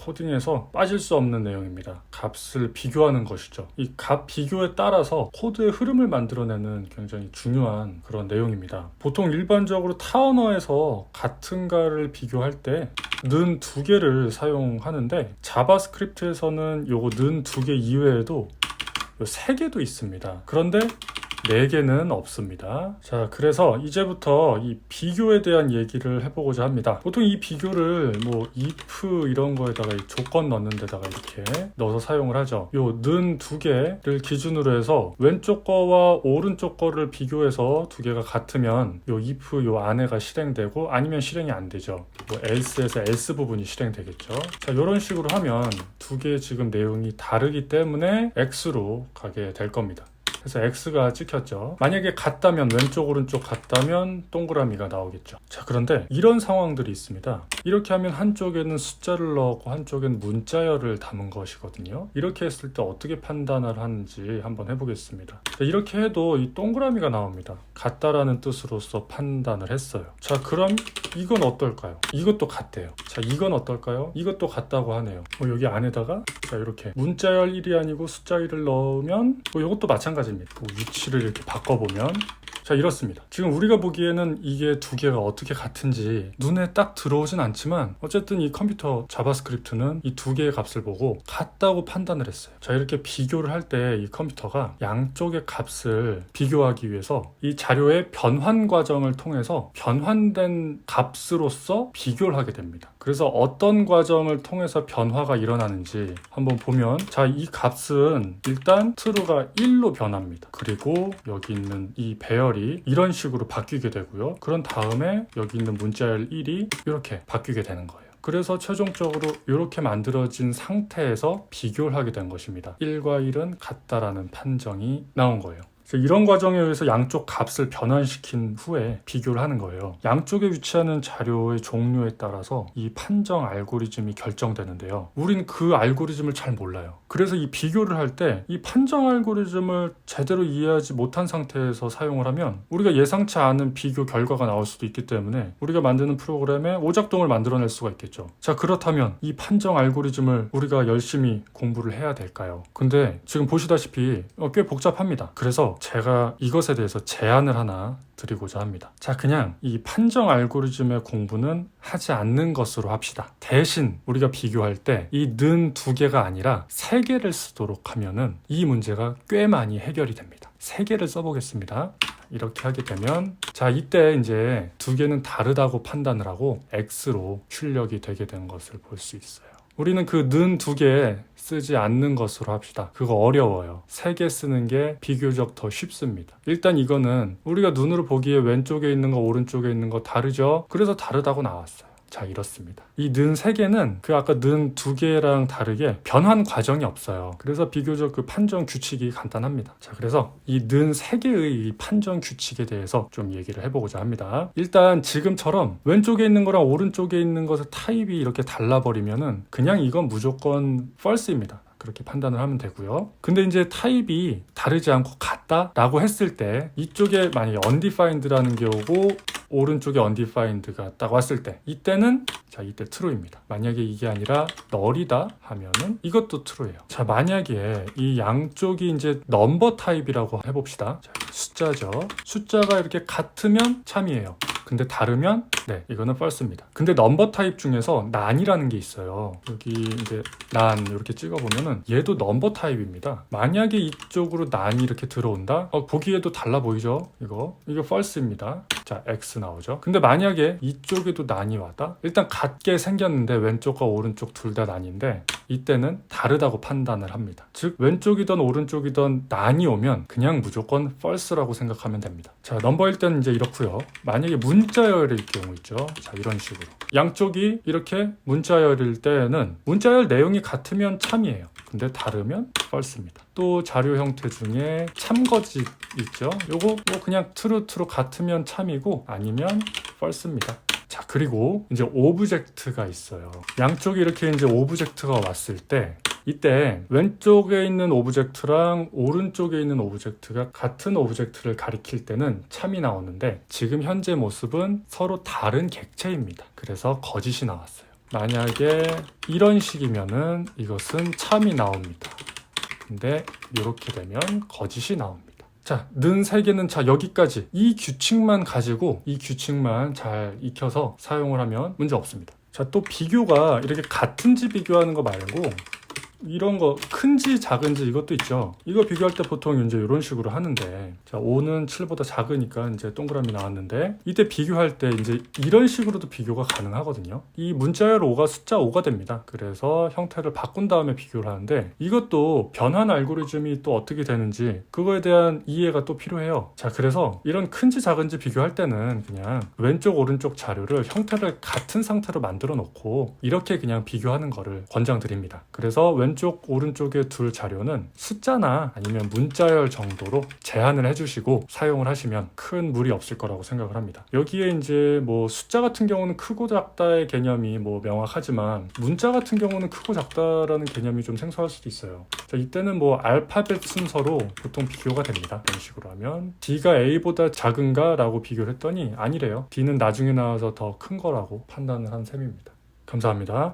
코딩에서 빠질 수 없는 내용입니다. 값을 비교하는 것이죠. 이 값 비교에 따라서 코드의 흐름을 만들어내는 굉장히 중요한 그런 내용입니다. 보통 일반적으로 타언어에서 같은가를 비교할 때 는 두 개를 사용하는데 자바스크립트에서는 요거 는 두 개 이외에도 요 세 개도 있습니다. 그런데 4개는 없습니다. 자, 그래서 이제부터 이 비교에 대한 얘기를 해보고자 합니다. 보통 이 비교를 뭐 if 이런 거에다가 이 조건 넣는 데다가 이렇게 넣어서 사용을 하죠. 요 는 두 개를 기준으로 해서 왼쪽 거와 오른쪽 거를 비교해서 두 개가 같으면 요 if 요 안에가 실행되고 아니면 실행이 안 되죠. 뭐 else에서 else 부분이 실행되겠죠. 자, 요런 식으로 하면 두 개의 지금 내용이 다르기 때문에 x로 가게 될 겁니다. 그래서 X가 찍혔죠. 만약에 같다면 왼쪽 오른쪽 같다면 동그라미가 나오겠죠. 자, 그런데 이런 상황들이 있습니다. 이렇게 하면 한쪽에는 숫자를 넣었고 한쪽엔 문자열을 담은 것이거든요. 이렇게 했을 때 어떻게 판단을 하는지 한번 해보겠습니다. 자, 이렇게 해도 이 동그라미가 나옵니다. 같다라는 뜻으로서 판단을 했어요. 자, 그럼 이건 어떨까요? 이것도 같대요. 자, 이건 어떨까요? 이것도 같다고 하네요. 여기 안에다가 자, 이렇게 문자열 1이 아니고 숫자 1을 넣으면 이것도 마찬가지입니다. 위치를 이렇게 바꿔보면 자, 이렇습니다. 지금 우리가 보기에는 이게 두 개가 어떻게 같은지 눈에 딱 들어오진 않지만 어쨌든 이 컴퓨터 자바스크립트는 이 두 개의 값을 보고 같다고 판단을 했어요. 자, 이렇게 비교를 할 때 이 컴퓨터가 양쪽의 값을 비교하기 위해서 이 자료의 변환 과정을 통해서 변환된 값으로서 비교를 하게 됩니다. 그래서 어떤 과정을 통해서 변화가 일어나는지 한번 보면 자, 이 값은 일단 true가 1로 변합니다. 그리고 여기 있는 이 배열이 이런 식으로 바뀌게 되고요. 그런 다음에 여기 있는 문자열 1이 이렇게 바뀌게 되는 거예요. 그래서 최종적으로 이렇게 만들어진 상태에서 비교를 하게 된 것입니다. 1과 1은 같다라는 판정이 나온 거예요. 이런 과정에 의해서 양쪽 값을 변환시킨 후에 비교를 하는 거예요. 양쪽에 위치하는 자료의 종류에 따라서 이 판정 알고리즘이 결정되는데요. 우린 그 알고리즘을 잘 몰라요. 그래서 이 비교를 할 때 이 판정 알고리즘을 제대로 이해하지 못한 상태에서 사용을 하면 우리가 예상치 않은 비교 결과가 나올 수도 있기 때문에 우리가 만드는 프로그램에 오작동을 만들어낼 수가 있겠죠. 자, 그렇다면 이 판정 알고리즘을 우리가 열심히 공부를 해야 될까요? 근데 지금 보시다시피 꽤 복잡합니다. 그래서 제가 이것에 대해서 제안을 하나 드리고자 합니다. 자, 그냥 이 판정 알고리즘의 공부는 하지 않는 것으로 합시다. 대신 우리가 비교할 때 이 는 두 개가 아니라 세 개를 쓰도록 하면은 이 문제가 꽤 많이 해결이 됩니다. 세 개를 써보겠습니다. 이렇게 하게 되면 자, 이때 이제 두 개는 다르다고 판단을 하고 X로 출력이 되게 된 것을 볼 수 있어요. 우리는 그 는 두 개 쓰지 않는 것으로 합시다. 그거 어려워요. 세 개 쓰는 게 비교적 더 쉽습니다. 일단 이거는 우리가 눈으로 보기에 왼쪽에 있는 거 오른쪽에 있는 거 다르죠? 그래서 다르다고 나왔어요. 자, 이렇습니다. 이 는 세 개는 그 아까 는 두 개랑 다르게 변환 과정이 없어요. 그래서 비교적 그 판정 규칙이 간단합니다. 자, 그래서 이 는 세 개의 이 판정 규칙에 대해서 좀 얘기를 해보고자 합니다. 일단 지금처럼 왼쪽에 있는 거랑 오른쪽에 있는 것의 타입이 이렇게 달라버리면은 그냥 이건 무조건 false입니다. 그렇게 판단을 하면 되고요. 근데 이제 타입이 다르지 않고 같다라고 했을 때 이쪽에 만약에 undefined라는 게 오고 오른쪽에 undefined가 딱 왔을 때 이때는 자, 이때 true입니다. 만약에 이게 아니라 null이다 하면은 이것도 true예요. 자, 만약에 이 양쪽이 이제 넘버 타입이라고 해봅시다. 자, 숫자죠. 숫자가 이렇게 같으면 참이에요. 근데 다르면 네, 이거는 false입니다. 근데 넘버 타입 중에서 난이라는 게 있어요. 여기 이제 난 이렇게 찍어보면은 얘도 넘버 타입입니다. 만약에 이쪽으로 난이 이렇게 들어온다? 보기에도 달라 보이죠? 이거 false입니다. 자, x 나오죠. 근데 만약에 이쪽에도 난이 왔다? 일단 같게 생겼는데 왼쪽과 오른쪽 둘 다 난인데 이때는 다르다고 판단을 합니다. 즉 왼쪽이든 오른쪽이든 난이 오면 그냥 무조건 false라고 생각하면 됩니다. 자, 넘버일 때는 이제 이렇고요. 만약에 문자열일 경우 있죠. 자, 이런 식으로 양쪽이 이렇게 문자열일 때는 문자열 내용이 같으면 참이에요. 근데 다르면 false입니다. 또 자료 형태 중에 참거짓 있죠. 요거 그냥 true 같으면 참이고 아니면 false입니다. 자, 그리고 이제 오브젝트가 있어요. 양쪽이 이렇게 이제 오브젝트가 왔을 때 이때 왼쪽에 있는 오브젝트랑 오른쪽에 있는 오브젝트가 같은 오브젝트를 가리킬 때는 참이 나오는데 지금 현재 모습은 서로 다른 객체입니다. 그래서 거짓이 나왔어요. 만약에 이런 식이면은 이것은 참이 나옵니다. 근데 이렇게 되면 거짓이 나옵니다. 자, 는 3개는 자 여기까지 이 규칙만 가지고 이 규칙만 잘 익혀서 사용을 하면 문제 없습니다. 자, 또 비교가 이렇게 같은지 비교하는 거 말고 이런 거 큰지 작은지 이것도 있죠. 이거 비교할 때 보통 이제 이런 식으로 하는데, 자 5는 7보다 작으니까 이제 동그라미 나왔는데, 이때 비교할 때 이제 이런 식으로도 비교가 가능하거든요. 이 문자열 5가 숫자 5가 됩니다. 그래서 형태를 바꾼 다음에 비교를 하는데, 이것도 변환 알고리즘이 또 어떻게 되는지 그거에 대한 이해가 또 필요해요. 자, 그래서 이런 큰지 작은지 비교할 때는 그냥 왼쪽 오른쪽 자료를 형태를 같은 상태로 만들어 놓고 이렇게 그냥 비교하는 거를 권장드립니다. 그래서 왼쪽 오른쪽의 둘 자료는 숫자나 아니면 문자열 정도로 제한을 해주시고 사용을 하시면 큰 무리 없을 거라고 생각을 합니다. 여기에 이제 뭐 숫자 같은 경우는 크고 작다의 개념이 뭐 명확하지만 문자 같은 경우는 크고 작다라는 개념이 좀 생소할 수도 있어요. 자, 이때는 뭐 알파벳 순서로 보통 비교가 됩니다. 이런 식으로 하면 D가 A보다 작은가? 라고 비교를 했더니 아니래요. D는 나중에 나와서 더 큰 거라고 판단을 한 셈입니다. 감사합니다.